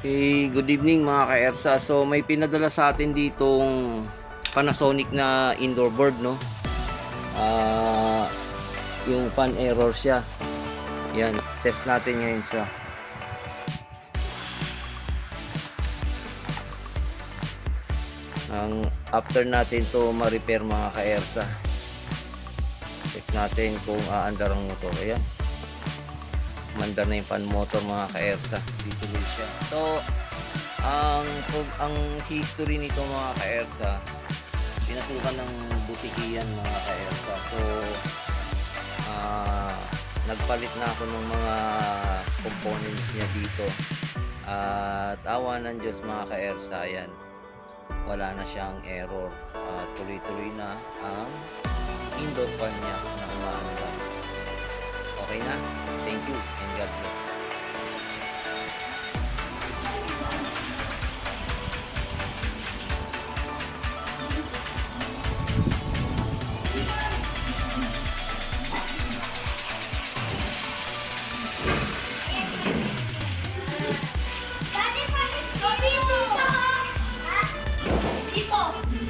Okay, good evening mga ka-ERSA. So may pinadala sa atin ditong Panasonic na indoor board, no? Yung fan error siya. Yan, test natin ngayon siya. After natin to ma-repair mga ka-ERSA, check natin kung aandar ang motor. Ayan, mandar na yung fan motor mga ka-ERSA. Dito din siya. So ang history nito mga ka-ERSA, pinasukan ng butikian mga ka-ERSA. So nagpalit na ako ng mga components niya dito, at awa ng Diyos mga ka-ERSA, ayan, wala na siyang error. Tuloy-tuloy na ang indoor fan niya na umaandar. Okay na, thank you and God bless. Dito.